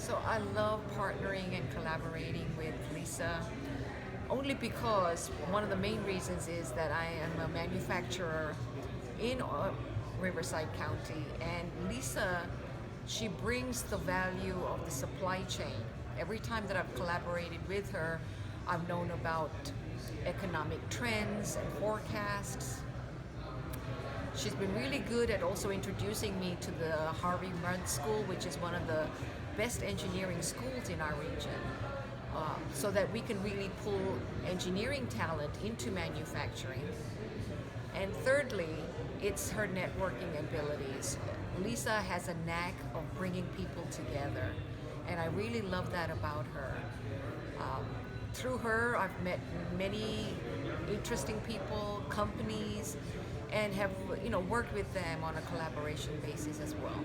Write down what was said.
So I love partnering and collaborating with Lisa only because one of the main reasons is that I am a manufacturer in Riverside County, and Lisa, she brings the value of the supply chain. Every time that I've collaborated with her, I've known about economic trends and forecasts. She's been really good at also introducing me to the Harvey Mudd School, which is one of the best engineering schools in our region, so that we can really pull engineering talent into manufacturing. And thirdly, it's her networking abilities. Lisa has a knack of bringing people together, and I really love that about her. Um, Through her, I've met many interesting people, companies, and have worked with them on a collaboration basis as well.